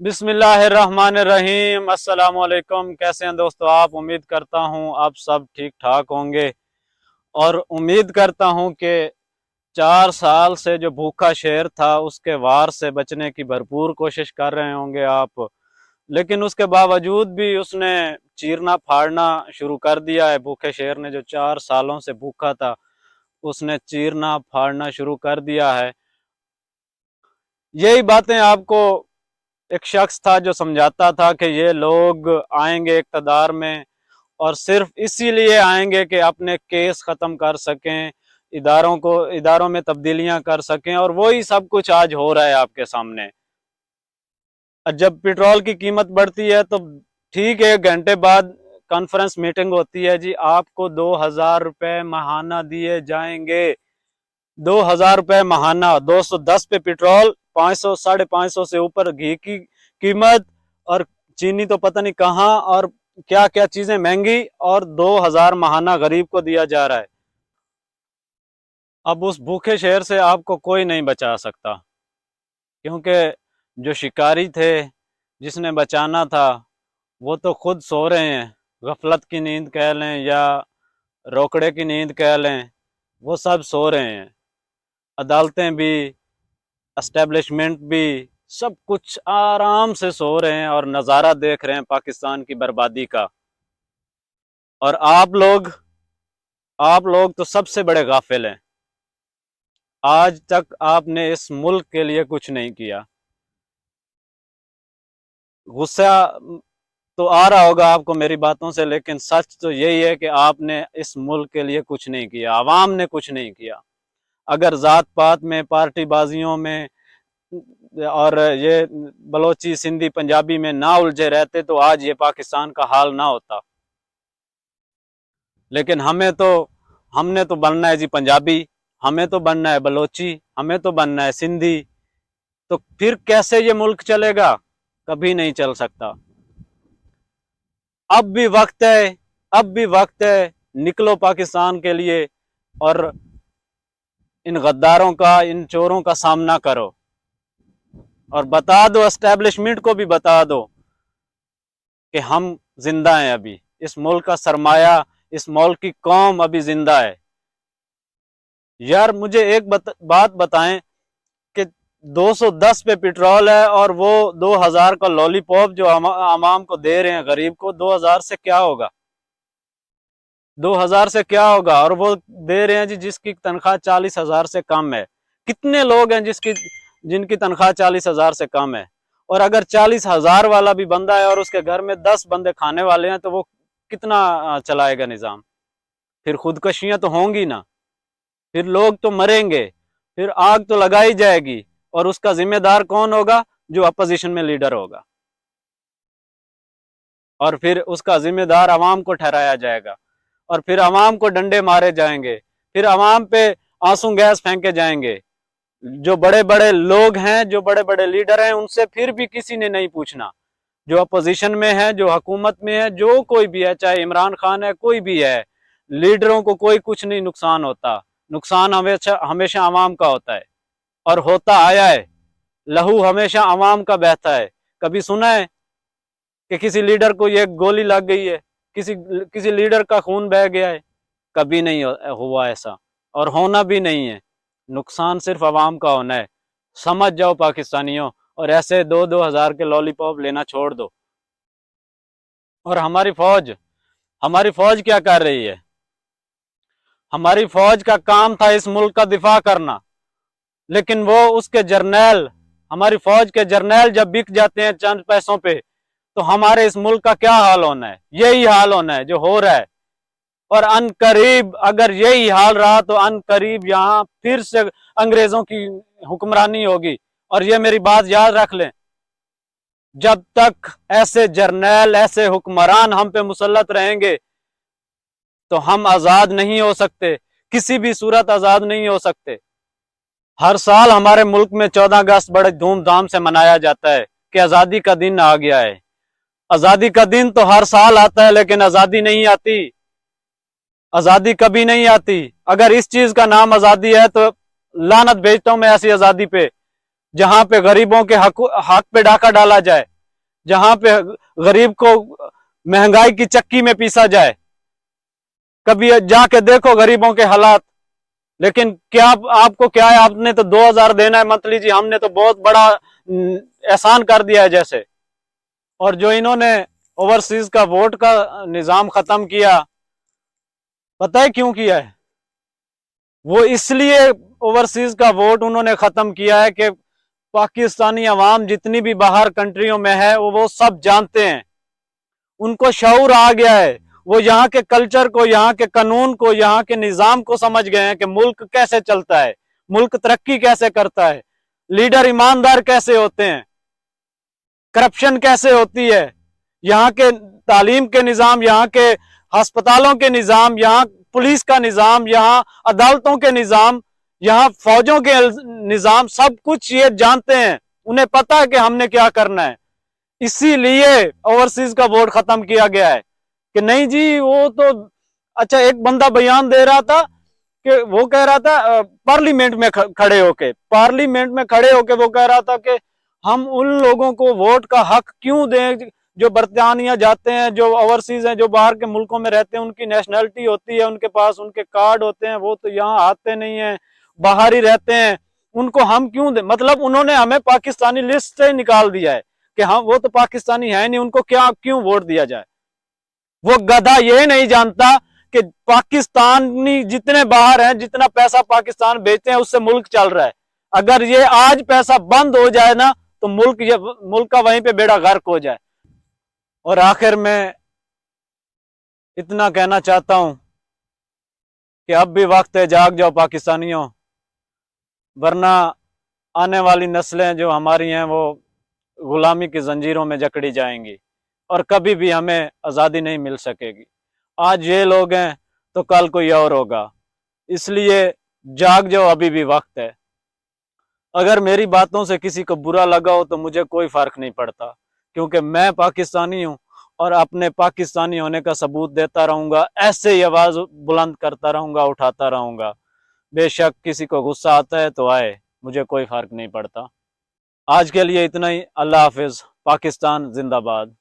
बिस्मिल्लाहिर्रहमानिर्रहीम। अस्सलाम वालेकुम। कैसे हैं दोस्तों आप? उम्मीद करता हूं आप सब ठीक ठाक होंगे और उम्मीद करता हूं कि 4 साल से जो भूखा शेर था उसके वार से बचने की भरपूर कोशिश कर रहे होंगे आप। लेकिन उसके बावजूद भी उसने चीरना फाड़ना शुरू कर दिया है। भूखे शेर ने जो 4 सालों से भूखा था उसने चीरना फाड़ना शुरू कर दिया है। यही बातें आपको एक शख्स था जो समझाता था कि ये लोग आएंगे इक़्तिदार में और सिर्फ इसीलिए आएंगे कि अपने केस ख़त्म कर सकें, इदारों में तब्दीलियां कर सकें, और वही सब कुछ आज हो रहा है आपके सामने। जब पेट्रोल की कीमत बढ़ती है तो ठीक है, 1 घंटे बाद कॉन्फ्रेंस मीटिंग होती है, जी आपको 2,000 रुपये महाना दिए जाएंगे। 2,000 रुपये महाना, 210 पे पेट्रोल, 500 550 से ऊपर घी की कीमत, और चीनी तो पता नहीं कहाँ, और क्या क्या चीजें महंगी, और 2,000 महाना गरीब को दिया जा रहा है। अब उस भूखे शहर से आपको कोई नहीं बचा सकता, क्योंकि जो शिकारी थे जिसने बचाना था वो तो खुद सो रहे हैं। गफलत की नींद कह लें या रोकड़े की नींद कह लें, वो सब सो रहे हैं। अदालतें भी, एस्टेब्लिशमेंट भी, सब कुछ आराम से सो रहे हैं और नज़ारा देख रहे हैं पाकिस्तान की बर्बादी का। और आप लोग तो सबसे बड़े गाफिल हैं। आज तक आपने इस मुल्क के लिए कुछ नहीं किया। गुस्सा तो आ रहा होगा आपको मेरी बातों से, लेकिन सच तो यही है कि आपने इस मुल्क के लिए कुछ नहीं किया, आवाम ने कुछ नहीं किया। अगर जात पात में, पार्टी बाजियों में और ये बलोची सिंधी पंजाबी में ना उलझे रहते तो आज ये पाकिस्तान का हाल ना होता। लेकिन हमने तो बनना है जी पंजाबी, हमें तो बनना है बलोची, हमें तो बनना है सिंधी। तो फिर कैसे ये मुल्क चलेगा? कभी नहीं चल सकता। अब भी वक्त है, अब भी वक्त है, निकलो पाकिस्तान के लिए और इन गद्दारों का, इन चोरों का सामना करो, और बता दो, एस्टेब्लिशमेंट को भी बता दो कि हम जिंदा हैं। अभी इस मुल्क का सरमाया, इस मुल्क की कौम अभी जिंदा है। यार मुझे एक बात बताएं कि 210 पे पेट्रोल है और वो 2,000 का लॉलीपॉप जो आवाम को दे रहे हैं, गरीब को, 2,000 से क्या होगा? 2,000 से क्या होगा? और वो दे रहे हैं जी जिसकी तनख्वाह 40,000 से कम है। कितने लोग हैं जिनकी तनख्वाह 40,000 से कम है? और अगर 40,000 वाला भी बंदा है और उसके घर में 10 बंदे खाने वाले हैं तो वो कितना चलाएगा निज़ाम? फिर खुदकशियां तो होंगी ना, फिर लोग तो मरेंगे, फिर आग तो लगाई जाएगी, और उसका जिम्मेदार कौन होगा? जो अपोजिशन में लीडर होगा, और फिर उसका जिम्मेदार अवाम को ठहराया जाएगा, और फिर अवाम को डंडे मारे जाएंगे, फिर अवाम पे आंसू गैस फेंके जाएंगे। जो बड़े बड़े लोग हैं, जो बड़े बड़े लीडर हैं, उनसे फिर भी किसी ने नहीं पूछना। जो अपोजिशन में है, जो हुकूमत में है, जो कोई भी है, चाहे इमरान खान है, कोई भी है, लीडरों को कोई कुछ नहीं नुकसान होता। नुकसान हमेशा हमेशा अवाम का होता है और होता आया है। लहू हमेशा अवाम का बहता है। कभी सुना है कि किसी लीडर को ये गोली लग गई है, किसी लीडर का खून बह गया है? कभी नहीं हुआ ऐसा, और होना भी नहीं है। नुकसान सिर्फ अवाम का होना है। समझ जाओ पाकिस्तानियों, और ऐसे 2-2 हज़ार के लॉलीपॉप लेना छोड़ दो। और हमारी फौज क्या कर रही है? हमारी फौज का काम था इस मुल्क का दिफा करना, लेकिन वो उसके जर्नैल, हमारी फौज के जर्नैल जब बिक जाते हैं चंद पैसों पे, तो हमारे इस मुल्क का क्या हाल होना है? यही हाल होना है जो हो रहा है। और अनकरीब अगर यही हाल रहा तो अनकरीब यहाँ फिर से अंग्रेजों की हुक्मरानी होगी। और ये मेरी बात याद रख लें, जब तक ऐसे जर्नैल, ऐसे हुक्मरान हम पे मुसल्लत रहेंगे तो हम आजाद नहीं हो सकते, किसी भी सूरत आजाद नहीं हो सकते। हर साल हमारे मुल्क में 14 अगस्त बड़े धूमधाम से मनाया जाता है कि आजादी का दिन आ गया है। आजादी का दिन तो हर साल आता है, लेकिन आजादी नहीं आती। आजादी कभी नहीं आती। अगर इस चीज का नाम आजादी है तो लानत भेजता हूं मैं ऐसी आजादी पे जहां पे गरीबों के हक पे डाका डाला जाए, जहां पे गरीब को महंगाई की चक्की में पीसा जाए। कभी जाके देखो गरीबों के हालात। लेकिन क्या आपको क्या है, आपने तो 2000 देना है मंथली जी, हमने तो बहुत बड़ा एहसान कर दिया है जैसे। और जो इन्होंने ओवरसीज का वोट का निजाम खत्म किया, पता है क्यों किया है? वो इसलिए ओवरसीज का वोट उन्होंने खत्म किया है कि पाकिस्तानी अवाम जितनी भी बाहर कंट्रियों में है वो सब जानते हैं, उनको शऊर आ गया है। वो यहाँ के कल्चर को, यहाँ के कानून को, यहाँ के निजाम को समझ गए हैं कि मुल्क कैसे चलता है, मुल्क तरक्की कैसे करता है, लीडर ईमानदार कैसे होते हैं, करप्शन कैसे होती है, यहाँ के तालीम के निजाम, यहाँ के अस्पतालों के निजाम, यहाँ पुलिस का निजाम, यहाँ अदालतों के निजाम, यहाँ फौजों के निजाम, सब कुछ ये जानते हैं। उन्हें पता है कि हमने क्या करना है। इसीलिए ओवरसीज का वोट खत्म किया गया है कि नहीं जी वो तो अच्छा। एक बंदा बयान दे रहा था कि वो कह रहा था पार्लियामेंट में खड़े होके वो कह रहा था कि हम उन लोगों को वोट का हक क्यों दें जो बरतानिया जाते हैं, जो ओवरसीज हैं, जो बाहर के मुल्कों में रहते हैं, उनकी नेशनलिटी होती है, उनके पास उनके कार्ड होते हैं, वो तो यहाँ आते नहीं है, बाहर ही रहते हैं, उनको हम क्यों दें। मतलब उन्होंने हमें पाकिस्तानी लिस्ट से निकाल दिया है कि हम वो तो पाकिस्तानी है नहीं, उनको क्या क्यों वोट दिया जाए। वो गधा ये नहीं जानता कि पाकिस्तानी जितने बाहर हैं, जितना पैसा पाकिस्तान भेजते हैं उससे मुल्क चल रहा है। अगर ये आज पैसा बंद हो जाए ना तो मुल्क का वहीं पे बेड़ा गर्क हो जाए। और आखिर में इतना कहना चाहता हूं कि अब भी वक्त है, जाग जाओ पाकिस्तानियों, वरना आने वाली नस्लें जो हमारी हैं वो गुलामी की जंजीरों में जकड़ी जाएंगी और कभी भी हमें आज़ादी नहीं मिल सकेगी। आज ये लोग हैं तो कल कोई और होगा, इसलिए जाग जाओ, अभी भी वक्त है। अगर मेरी बातों से किसी को बुरा लगा हो तो मुझे कोई फर्क नहीं पड़ता, क्योंकि मैं पाकिस्तानी हूँ और अपने पाकिस्तानी होने का सबूत देता रहूंगा, ऐसे ही आवाज बुलंद करता रहूंगा, उठाता रहूंगा। बेशक किसी को गुस्सा आता है तो आए, मुझे कोई फर्क नहीं पड़ता। आज के लिए इतना ही। अल्लाह हाफिज। पाकिस्तान जिंदाबाद।